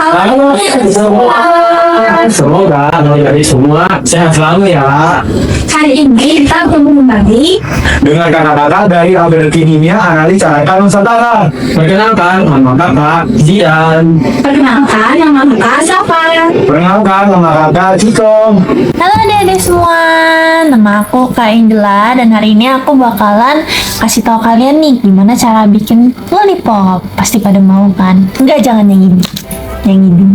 Halo semua. Semoga adik-adik semua sehat selalu ya. Hari ini kita bertemu kembali Dengan kakak-kakak dari Laboratorium Kimia Analis Carakan Nusantara. Perkenalkan, nama kakak Zian. perkenalkan nama kakak siapa? Perkenalkan, nama kakak Ciko. Halo adik-adik semua, nama aku Kak Indela dan hari ini aku bakalan kasih tahu kalian nih gimana cara bikin lollipop. Pasti pada mau kan? Enggak, jangan yang ini, yang ini.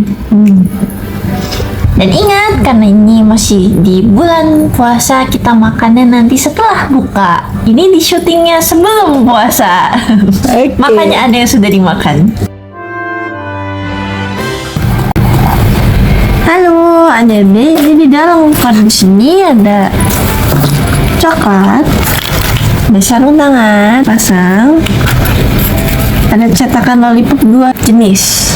Dan ingat, karena ini masih di bulan puasa, kita makannya nanti setelah buka. Ini di syutingnya sebelum puasa. Makanya ada yang sudah dimakan. Halo, adik-adik. Jadi di dalam kardus ini ada coklat, ada sarung tangan pasang, ada cetakan lollipop 2 jenis,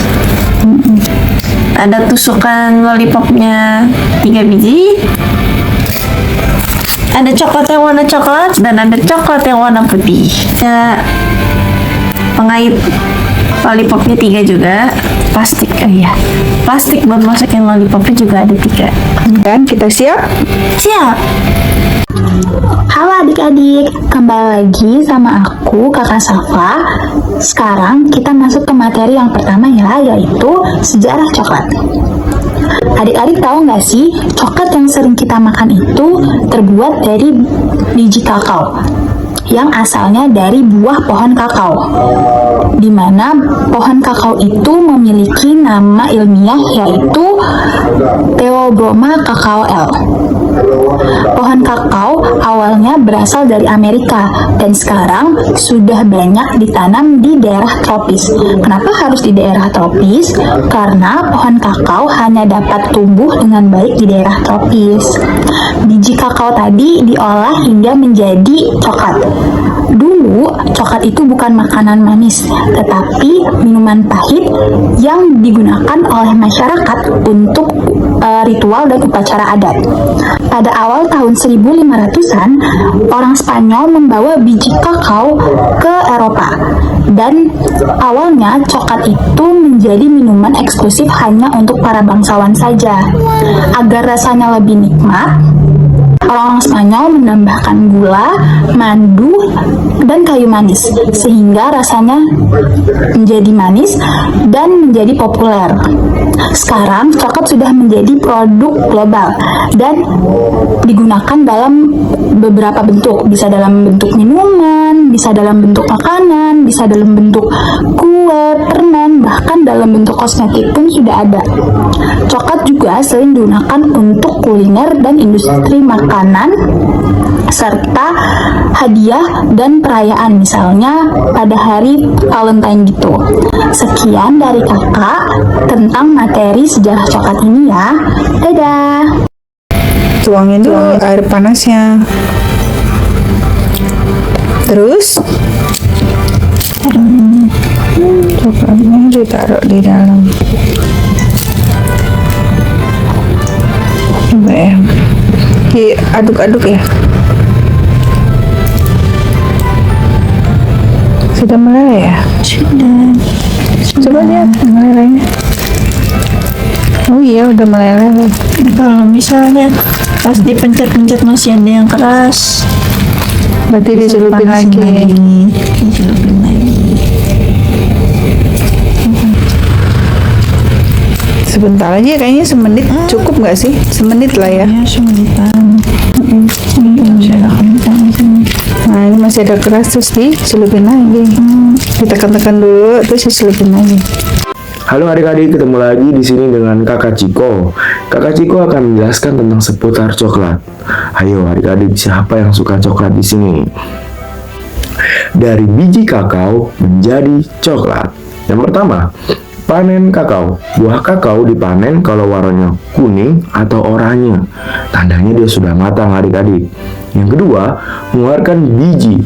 ada tusukan lollipopnya 3 biji, ada coklat yang warna coklat dan ada coklat yang warna putih. Ada pengait lollipopnya 3 juga, plastik plastik buat masukin lollipopnya juga ada 3. Dan kita siap? Siap. Halo adik-adik, kembali lagi sama aku Kakak Safa. Sekarang kita masuk ke materi yang pertama ya, yaitu sejarah coklat. Adik-adik tahu nggak sih, coklat yang sering kita makan itu terbuat dari biji kakao yang asalnya dari buah pohon kakao, di mana pohon kakao itu memiliki nama ilmiah yaitu Theobroma cacao L. Pohon kakao awalnya berasal dari Amerika dan sekarang sudah banyak ditanam di daerah tropis. Kenapa harus di daerah tropis? Karena pohon kakao hanya dapat tumbuh dengan baik di daerah tropis. Biji kakao tadi diolah hingga menjadi coklat. Dulu, coklat itu bukan makanan manis, tetapi minuman pahit yang digunakan oleh masyarakat untuk ritual dan upacara adat. Pada awal tahun 1500-an, orang Spanyol membawa biji kakao ke Eropa. Dan awalnya coklat itu menjadi minuman eksklusif hanya untuk para bangsawan saja. Agar rasanya lebih nikmat, orang-orang Spanyol menambahkan gula, madu, dan kayu manis sehingga rasanya menjadi manis dan menjadi populer. Sekarang coklat sudah menjadi produk global dan digunakan dalam beberapa bentuk, bisa dalam bentuk minuman, bisa dalam bentuk makanan, bisa dalam bentuk kue, permen, bahkan dalam bentuk kosmetik pun sudah ada. Coklat juga sering digunakan untuk kuliner dan industri makanan serta hadiah dan perayaan, misalnya pada hari Valentine gitu. Sekian dari kakak tentang materi sejarah coklat ini ya. Dadah. Tuangin dulu air panasnya. Terus coklatnya ditaruh di dalam. Coba ya. Diaduk-aduk ya. Sudah meleleh ya? Sudah. Coba lihat melelehnya. Oh iya, udah meleleh. Kalau misalnya pas dipencet-pencet masih ada yang keras, Berarti dicelupin lagi. Dicelupin lagi. Sebentar aja, kayaknya semenit cukup nggak sih? Semenit lah ya. Ya, semenitan. Masih ada kentang di sini. Nah, ini masih ada keras, terus dicelupin lagi. Ditekan-tekan dulu, terus dicelupin lagi. Halo adik-adik, ketemu lagi di sini dengan kakak Ciko. Kakak Ciko akan menjelaskan tentang seputar coklat. Ayo adik-adik, siapa yang suka coklat di sini? Dari biji kakao menjadi coklat. Yang pertama, panen kakao. Buah kakao dipanen kalau warnanya kuning atau oranye. Tandanya dia sudah matang adik-adik. Yang kedua, mengeluarkan biji.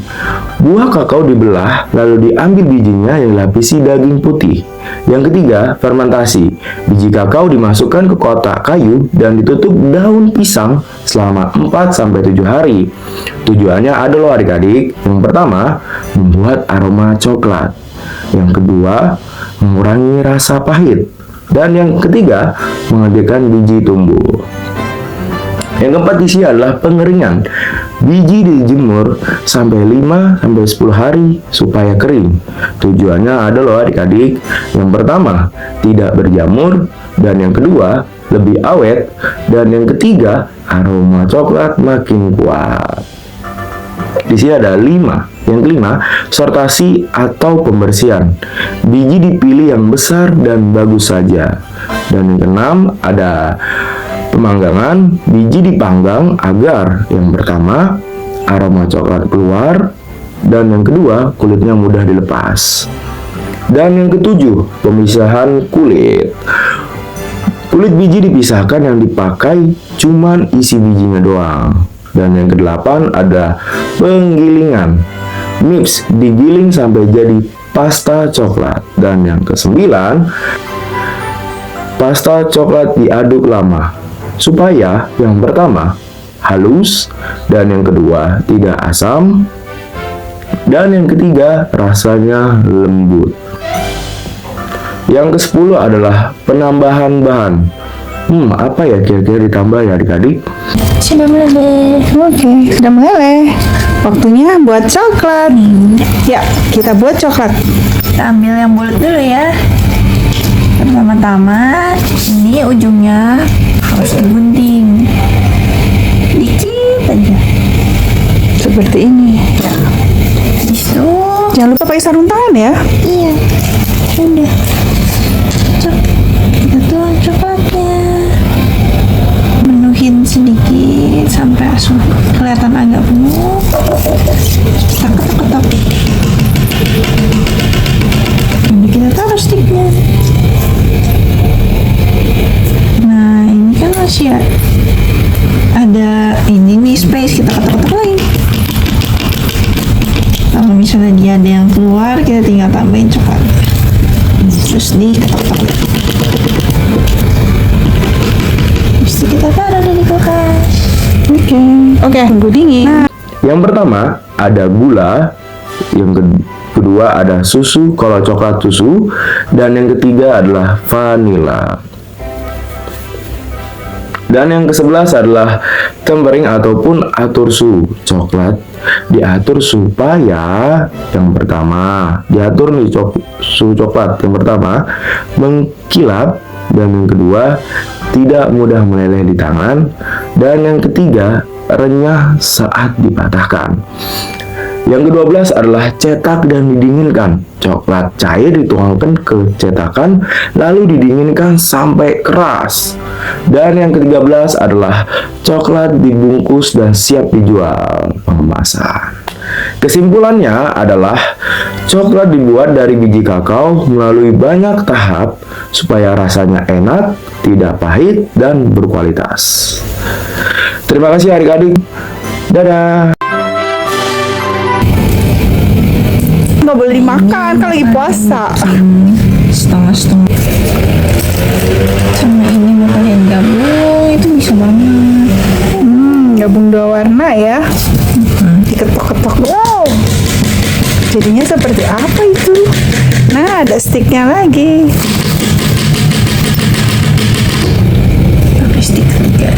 Buah kakao dibelah lalu diambil bijinya yang dilapisi daging putih. Yang ketiga, fermentasi. Biji kakao dimasukkan ke kotak kayu dan ditutup daun pisang selama 4-7 hari. Tujuannya ada loh adik-adik. Yang pertama, membuat aroma coklat. Yang kedua, mengurangi rasa pahit. Dan yang ketiga, menghentikan biji tumbuh. Yang keempat isi adalah pengeringan. Biji dijemur sampai 5-10 hari supaya kering. Tujuannya ada loh adik-adik. Yang pertama, tidak berjamur. Dan yang kedua, lebih awet. Dan yang ketiga, aroma coklat makin kuat. Di sini ada 5. Yang kelima, sortasi atau pembersihan. Biji dipilih yang besar dan bagus saja. Dan yang keenam, ada pemanggangan. Biji dipanggang agar yang pertama, aroma coklat keluar. Dan yang kedua, kulitnya mudah dilepas. Dan yang ketujuh, pemisahan kulit. Kulit biji dipisahkan, yang dipakai cuman isi bijinya doang. Dan yang kedelapan ada penggilingan. Nips digiling sampai jadi pasta coklat. Dan yang kesembilan, pasta coklat diaduk lama supaya yang pertama halus, dan yang kedua tidak asam, dan yang ketiga rasanya lembut. Yang ke-10 adalah penambahan bahan. Apa ya kira-kira ditambah ya adik-adik? Sudah meleleh. Oke, sudah meleleh. Waktunya buat coklat. Ya, kita buat coklat. Kita ambil yang bulat dulu ya. Pertama-tama, ini ujungnya harus digunting. Dikit aja. Seperti ini. Ya. Habis itu, Jangan lupa pakai sarung tangan ya. iya, udah. Kita tuang coklatnya. Menuhin sedikit sampai langsung kelihatan agak penuh. Kita ketok-ketok. Ini kita taruh sticknya. Nah, ini kan masih ada ini nih space, kita ketok-ketok lagi. Kalau misalnya dia ada yang keluar, kita tinggal tambahin coklat. Terus diketok-ketok lagi. Terus kita taruh di kulkas. Oke, tunggu dingin. Yang pertama ada gula, yang kedua ada susu kalau coklat susu, dan yang ketiga adalah vanila. Dan yang ke-11 adalah tempering ataupun atur suhu. Coklat diatur supaya yang pertama diatur nih suhu coklat yang pertama mengkilap, dan yang kedua tidak mudah meleleh di tangan, dan yang ketiga renyah saat dipatahkan. Yang ke-12 adalah cetak dan didinginkan. Coklat cair dituangkan ke cetakan lalu didinginkan sampai keras. Dan yang ke-13 adalah coklat dibungkus dan siap dijual pengemasan. Kesimpulannya adalah coklat dibuat dari biji kakao melalui banyak tahap supaya rasanya enak, tidak pahit, dan berkualitas. Terima kasih adik-adik. Dadah. Nggak boleh dimakan kan lagi puasa. Setengah-setengah. Sama ini mau kalian gabung, itu bisa banget. Gabung dua warna ya. Diketok-ketok. Wow. Jadinya seperti apa itu? Nah, ada sticknya lagi. Pakai stick juga.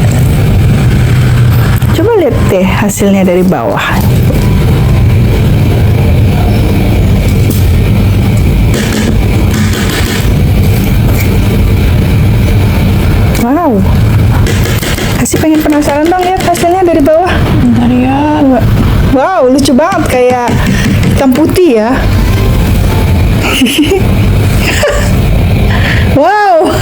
Coba lihat deh hasilnya dari bawah. Wow. Kasih pengen penasaran dong lihat hasilnya dari bawah. Bentar ya. Wow, lucu banget kayak hitam putih ya. Wow.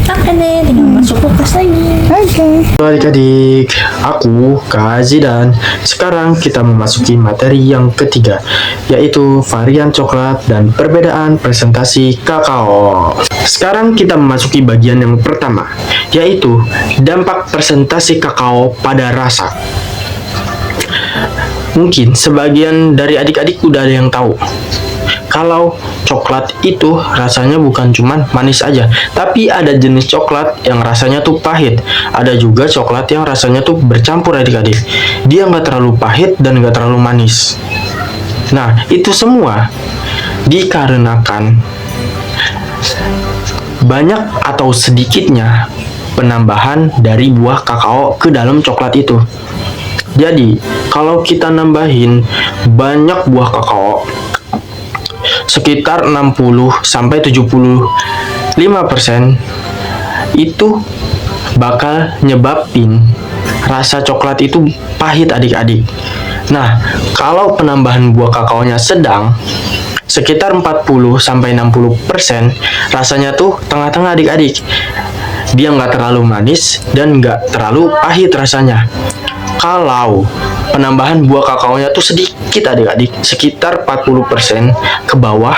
Oke deh, tinggal masuk kulkas lagi. Oke. Halo adik-adik, aku Kak Zidan. Sekarang kita memasuki materi yang ketiga, yaitu varian coklat dan perbedaan presentasi kakao. Sekarang kita memasuki bagian yang pertama, yaitu dampak presentasi kakao pada rasa. Mungkin sebagian dari adik-adik udah ada yang tahu kalau coklat itu rasanya bukan cuman manis aja, tapi ada jenis coklat yang rasanya tuh pahit. Ada juga coklat yang rasanya tuh bercampur adik-adik. Dia nggak terlalu pahit dan nggak terlalu manis. Nah, itu semua dikarenakan banyak atau sedikitnya penambahan dari buah kakao ke dalam coklat itu. Jadi, kalau kita nambahin banyak buah kakao, sekitar 60 sampai 75%, itu bakal nyebabin rasa coklat itu pahit adik-adik. Nah, kalau penambahan buah kakaonya sedang, sekitar 40 sampai 60%, rasanya tuh tengah-tengah adik-adik. Dia nggak terlalu manis dan nggak terlalu pahit rasanya. Kalau penambahan buah kakaonya tuh sedikit adik-adik, sekitar 40% ke bawah,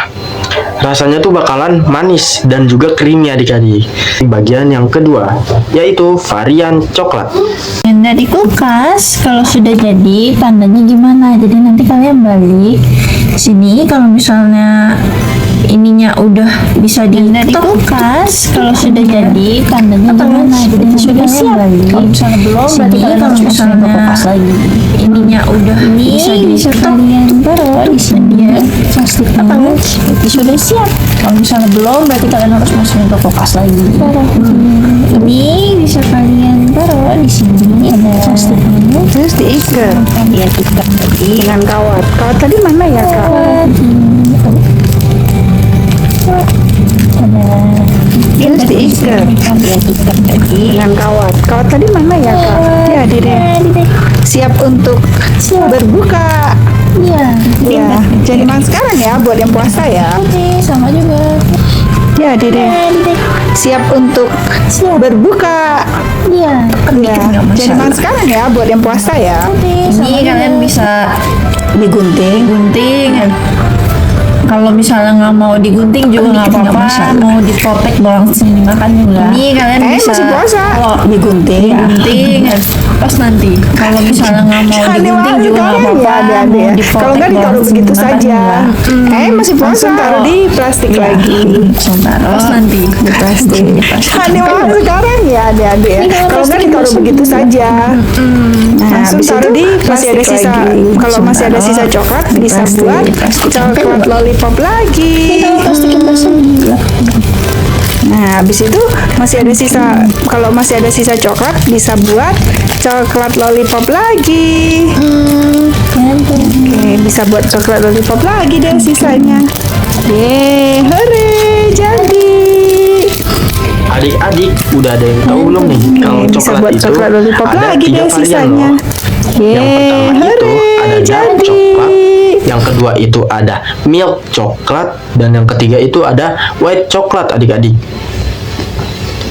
rasanya tuh bakalan manis dan juga creamy adik-adik. Bagian yang kedua, yaitu varian coklat. Yang dari kulkas, kalau sudah jadi tandanya gimana? Jadi nanti kalian balik sini kalau misalnya ininya udah bisa di kulkas, kalau sudah jadi tandanya gimana? Jadi sudah siap. Kalau misalnya belum, berarti kalau misalnya lagi ininya udah bisa kalian taruh di sini ya. Plastiknya berarti sudah siap. Kalau misalnya belum, berarti kalian harus masukin ke kulkas lagi. Ini bisa kalian taruh di sini ada plastiknya. Terus diikat Ya kita tadi dengan kawat. Kawat tadi mana ya kak? Terus diikat Ya kita tadi dengan kawat. Kawat tadi mana ya kak? Ya dede. Siap untuk berbuka. Iya. Ya, jadi makan sekarang ya buat yang puasa ya. Oke, sama juga. Ya dede. Siap untuk berbuka. Iya. Ya, jadi makan sekarang ya buat yang puasa ya. Ini kalian bisa digunting. Kalau misalnya nggak mau digunting juga nggak apa-apa, mau dipotek langsung dimakan juga. Ini kalian bisa masih puasa. kalau digunting, pas nanti. Kalau misalnya nggak mau digunting juga nggak apa-apa, mau dipotek Kalau nggak ditaruh langsung begitu dimakan saja. juga. Masih puasa taruh di plastik lagi. Sebentar, pas nanti di plastik. Hani makan sekarang ya adik-adik ya. Kalau nggak ditaruh begitu saja. Nah, habis itu masih ada sisa. Kalau masih ada sisa coklat bisa buat coklat lollipop lagi. Nah, habis itu masih ada sisa. Kalau masih ada sisa coklat bisa buat coklat lollipop lagi. Oke, bisa buat coklat lollipop lagi deh sisanya. Hore, jadi. Adik-adik, udah ada yang tahu belum nih kalau Bisa coklat buat itu coklat lollipop ada lagi 3 deh varian sisanya. loh. Yang pertama itu ada dark coklat, yang kedua itu ada milk coklat, dan yang ketiga itu ada white coklat adik-adik.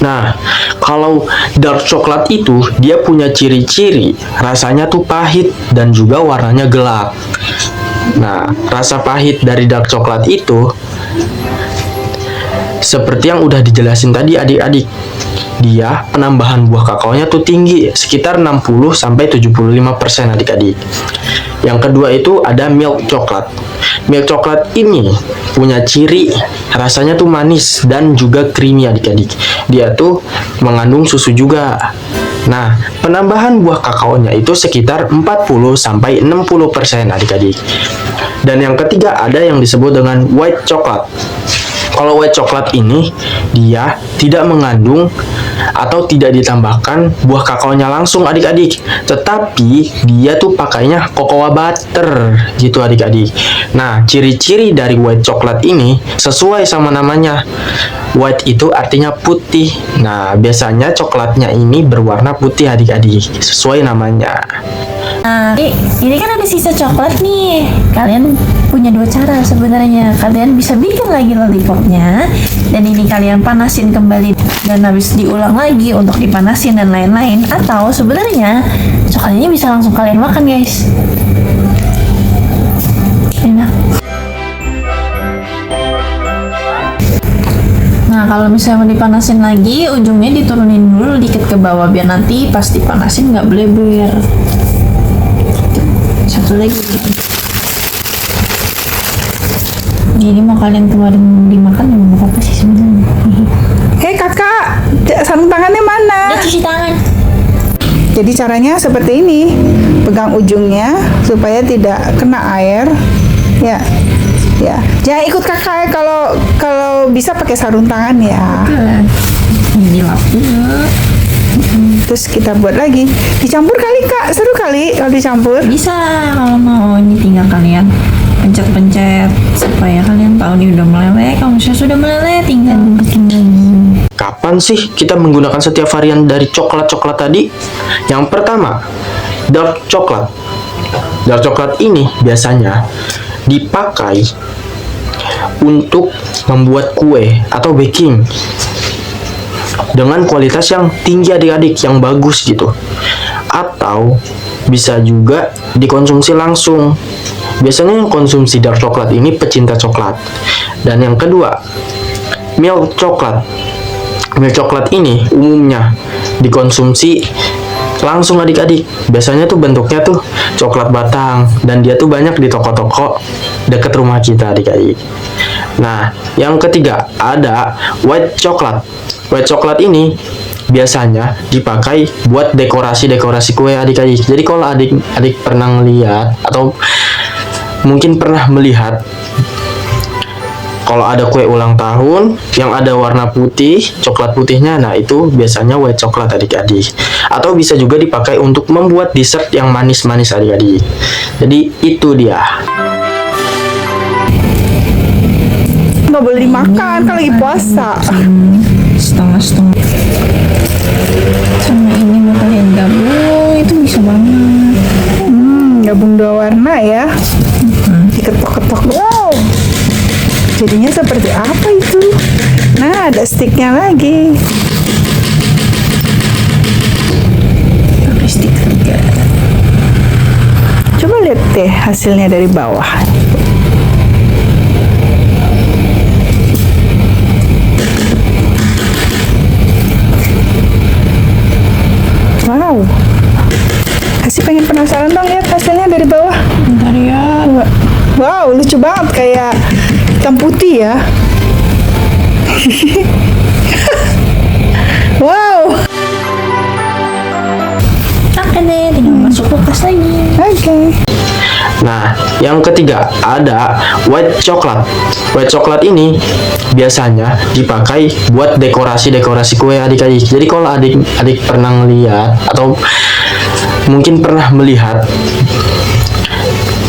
Nah, kalau dark coklat itu dia punya ciri-ciri rasanya tuh pahit dan juga warnanya gelap. Nah, rasa pahit dari dark coklat itu seperti yang udah dijelasin tadi adik-adik. Dia penambahan buah kakaonya tuh tinggi, sekitar 60 sampai 75% adik-adik. Yang kedua itu ada milk coklat. Milk coklat ini punya ciri rasanya tuh manis dan juga creamy adik-adik. Dia tuh mengandung susu juga. Nah, penambahan buah kakaonya itu sekitar 40 sampai 60% adik-adik. Dan yang ketiga ada yang disebut dengan white coklat. Kalau white coklat ini dia tidak mengandung atau tidak ditambahkan buah kakaonya langsung adik-adik, tetapi dia tuh pakainya cocoa butter gitu adik-adik. Nah, ciri-ciri dari white coklat ini sesuai sama namanya. White itu artinya putih. Nah, biasanya coklatnya ini berwarna putih adik-adik, sesuai namanya. Nah, ini kan ada sisa coklat nih. Kalian punya dua cara sebenarnya. Kalian bisa bikin lagi lollipopnya, dan ini kalian panasin kembali dan habis diulang lagi untuk dipanasin dan lain-lain. Atau sebenarnya coklatnya bisa langsung kalian makan, guys. Enak. Nah, kalau misalnya mau dipanasin lagi, ujungnya diturunin dulu dikit ke bawah biar nanti pas dipanasin nggak bleber. Satu lagi. Jadi mau kalian keluarin dimakan ya nggak apa-apa sih sebenarnya. Hei kakak, sarung tangannya mana? Udah cuci tangan. Jadi caranya seperti ini. Pegang ujungnya supaya tidak kena air. Ya, Ya, jangan ikut kakak ya, kalau bisa pakai sarung tangan ya. Ini lap dulu. Terus kita buat lagi. Dicampur kali Kak, seru kali kalau dicampur. Bisa kalau mau, ini tinggal kalian pencet-pencet supaya kalian tahu nih udah meleleh. Kalau misalnya sudah meleleh, tinggal bikin lagi. Kapan sih kita menggunakan setiap varian dari coklat-coklat tadi? Yang pertama, dark coklat. Dark coklat ini biasanya dipakai untuk membuat kue atau baking dengan kualitas yang tinggi adik-adik, yang bagus gitu. Atau bisa juga dikonsumsi langsung. Biasanya yang konsumsi dark coklat ini pecinta coklat. Dan yang kedua, milk coklat. Milk coklat ini umumnya dikonsumsi langsung adik-adik. Biasanya tuh bentuknya tuh coklat batang, dan dia tuh banyak di toko-toko deket rumah kita adik-adik. Nah, yang ketiga ada white coklat. White coklat ini biasanya dipakai buat dekorasi-dekorasi kue adik-adik. Jadi kalau adik-adik pernah lihat atau mungkin pernah melihat, kalau ada kue ulang tahun yang ada warna putih, coklat putihnya, nah itu biasanya white coklat adik-adik. Atau bisa juga dipakai untuk membuat dessert yang manis-manis adik-adik. Jadi itu dia. Nggak boleh dimakan kalau lagi puasa. Setengah-setengah. Sama ini mau kalian gabung, itu bisa banget. Gabung dua warna ya. Diketok-ketok. Wow. Jadinya seperti apa itu? Nah, ada sticknya lagi. Pakai stick juga. Coba lihat deh hasilnya dari bawah. Wow. Kasih pengen penasaran dong, lihat hasilnya dari bawah. Bentar ya. Wow, lucu banget, kayak hitam putih ya. Wow. Oke deh, tinggal masuk kulkas lagi. Oke. Nah, yang ketiga ada white coklat. White coklat ini biasanya dipakai buat dekorasi-dekorasi kue adik-adik. Jadi kalau adik-adik pernah lihat atau mungkin pernah melihat,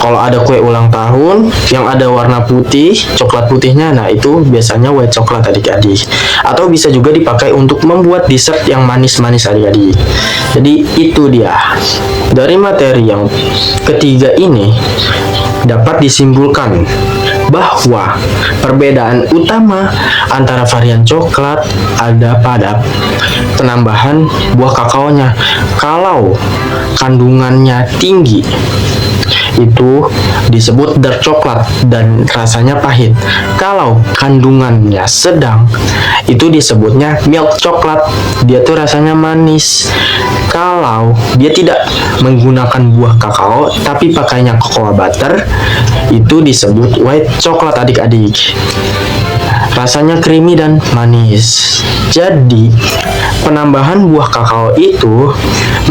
kalau ada kue ulang tahun yang ada warna putih, coklat putihnya, nah itu biasanya white coklat adik-adik. Atau bisa juga dipakai untuk membuat dessert yang manis-manis adik-adik. Jadi itu dia. Dari materi yang ketiga ini dapat disimpulkan bahwa perbedaan utama antara varian coklat ada pada penambahan buah kakaonya. Kalau kandungannya tinggi, itu disebut dark coklat dan rasanya pahit. Kalau kandungannya sedang, itu disebutnya milk coklat, dia tuh rasanya manis. Kalau dia tidak menggunakan buah kakao tapi pakainya cocoa butter, itu disebut white coklat adik-adik, rasanya creamy dan manis. Jadi penambahan buah kakao itu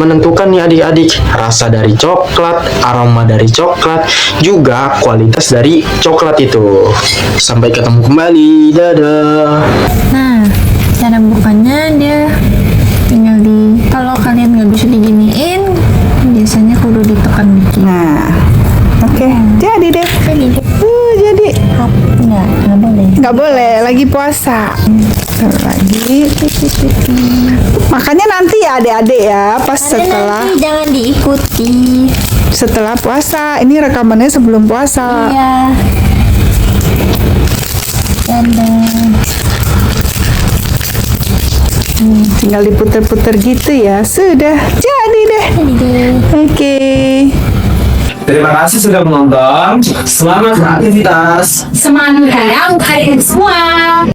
menentukan nih adik-adik rasa dari coklat, aroma dari coklat, juga kualitas dari coklat itu. Sampai ketemu kembali, dadah. Nah, cara bukanya dia tinggal kalau kalian nggak bisa diginiin, biasanya kudu ditekan dikit. Nah, oke, jadi deh. Jadi Nggak boleh. nggak boleh lagi puasa. Taruh lagi. Makanya nanti ya adik-adik ya, pas Nanti jangan diikuti. setelah puasa. Ini rekamannya sebelum puasa. Iya. Dadah. Tinggal diputer-puter gitu ya. Sudah jadi deh. Jadi deh. Oke. Terima kasih sudah menonton. Selamat beraktivitas. Semangat ya untuk adik semua.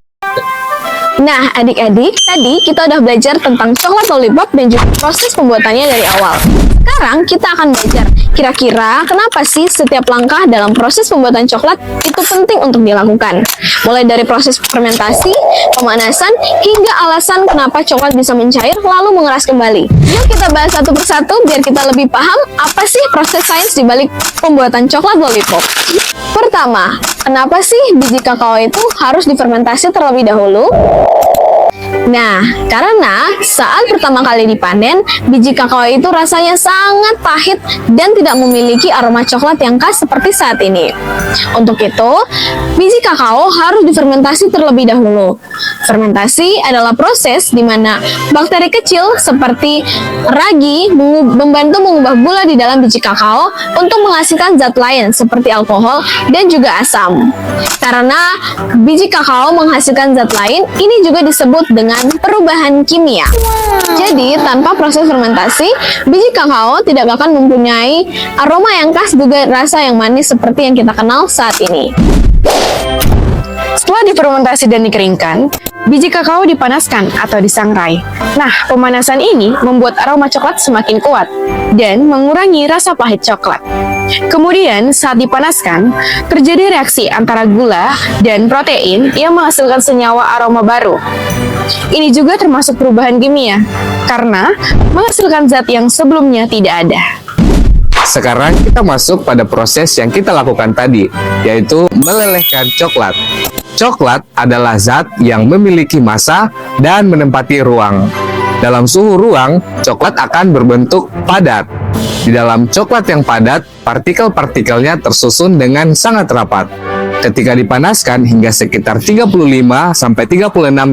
Nah, adik-adik, tadi kita udah belajar tentang coklat lollipop dan juga proses pembuatannya dari awal. Sekarang kita akan belajar kira-kira kenapa sih setiap langkah dalam proses pembuatan coklat itu penting untuk dilakukan. Mulai dari proses fermentasi, pemanasan, hingga alasan kenapa coklat bisa mencair lalu mengeras kembali. Yuk kita bahas satu persatu biar kita lebih paham apa sih proses sains di balik pembuatan coklat lollipop. Pertama, kenapa sih biji kakao itu harus difermentasi terlebih dahulu? Nah, karena saat pertama kali dipanen, biji kakao itu rasanya sangat pahit dan tidak memiliki aroma coklat yang khas seperti saat ini. Untuk itu, biji kakao harus difermentasi terlebih dahulu. Fermentasi adalah proses di mana bakteri kecil seperti ragi membantu mengubah gula di dalam biji kakao untuk menghasilkan zat lain seperti alkohol dan juga asam. Karena biji kakao menghasilkan zat lain, ini juga disebut dengan perubahan kimia. Jadi, tanpa proses fermentasi, biji kakao tidak akan mempunyai aroma yang khas juga rasa yang manis seperti yang kita kenal saat ini. Setelah difermentasi dan dikeringkan, biji kakao dipanaskan atau disangrai. Nah, pemanasan ini membuat aroma coklat semakin kuat dan mengurangi rasa pahit coklat. Kemudian, saat dipanaskan, terjadi reaksi antara gula dan protein yang menghasilkan senyawa aroma baru. Ini juga termasuk perubahan kimia, karena menghasilkan zat yang sebelumnya tidak ada. Sekarang kita masuk pada proses yang kita lakukan tadi, yaitu melelehkan coklat. Coklat adalah zat yang memiliki massa dan menempati ruang. Dalam suhu ruang, coklat akan berbentuk padat. Di dalam coklat yang padat, partikel-partikelnya tersusun dengan sangat rapat. Ketika dipanaskan hingga sekitar 35-36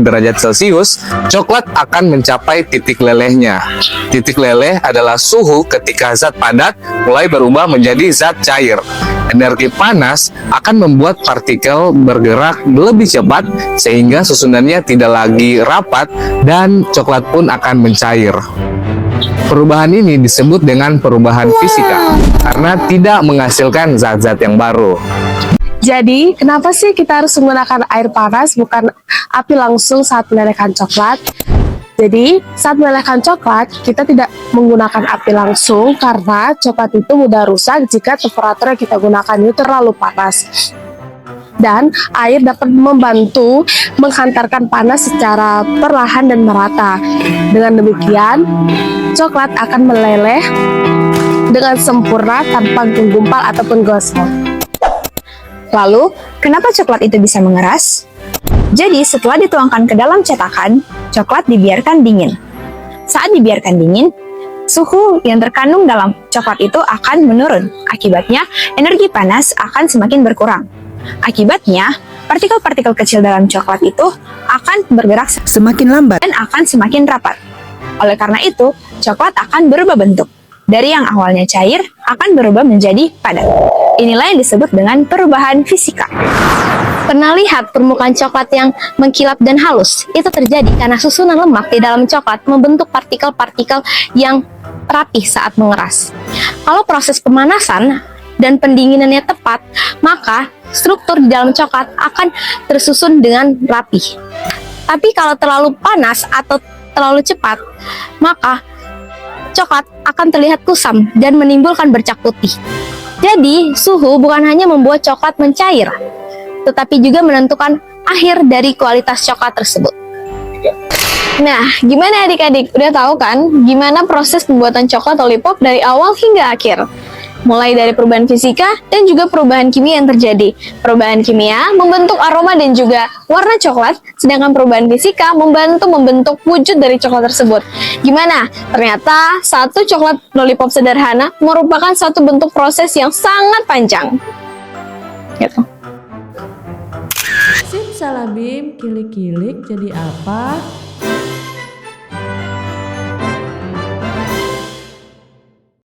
derajat Celcius, coklat akan mencapai titik lelehnya. Titik leleh adalah suhu ketika zat padat mulai berubah menjadi zat cair. Energi panas akan membuat partikel bergerak lebih cepat sehingga susunannya tidak lagi rapat dan coklat pun akan mencair. Perubahan ini disebut dengan perubahan fisika karena tidak menghasilkan zat-zat yang baru. Jadi, kenapa sih kita harus menggunakan air panas bukan api langsung saat melelehkan coklat? Jadi, saat melelehkan coklat, kita tidak menggunakan api langsung karena coklat itu mudah rusak jika temperatur yang kita gunakan itu terlalu panas. Dan air dapat membantu menghantarkan panas secara perlahan dan merata. Dengan demikian, coklat akan meleleh dengan sempurna tanpa menggumpal ataupun gosong. Lalu, kenapa coklat itu bisa mengeras? Jadi, setelah dituangkan ke dalam cetakan, coklat dibiarkan dingin. Saat dibiarkan dingin, suhu yang terkandung dalam coklat itu akan menurun. Akibatnya, energi panas akan semakin berkurang. Akibatnya, partikel-partikel kecil dalam coklat itu akan bergerak semakin lambat dan akan semakin rapat. Oleh karena itu, coklat akan berubah bentuk. Dari yang awalnya cair, akan berubah menjadi padat. Inilah yang disebut dengan perubahan fisika. Pernah lihat permukaan coklat yang mengkilap dan halus? Itu terjadi karena susunan lemak di dalam coklat membentuk partikel-partikel yang rapih saat mengeras. Kalau proses pemanasan dan pendinginannya tepat, maka struktur di dalam coklat akan tersusun dengan rapih. Tapi kalau terlalu panas atau terlalu cepat, maka coklat akan terlihat kusam dan menimbulkan bercak putih. Jadi, suhu bukan hanya membuat coklat mencair, tetapi juga menentukan akhir dari kualitas coklat tersebut. Nah, gimana adik-adik? Udah tahu kan gimana proses pembuatan coklat lollipop dari awal hingga akhir? Mulai dari perubahan fisika dan juga perubahan kimia yang terjadi. Perubahan kimia membentuk aroma dan juga warna coklat, sedangkan perubahan fisika membentuk wujud dari coklat tersebut. Gimana? Ternyata satu coklat lollipop sederhana merupakan satu bentuk proses yang sangat panjang. Gitu. Simsalabim, kilik-kilik jadi apa?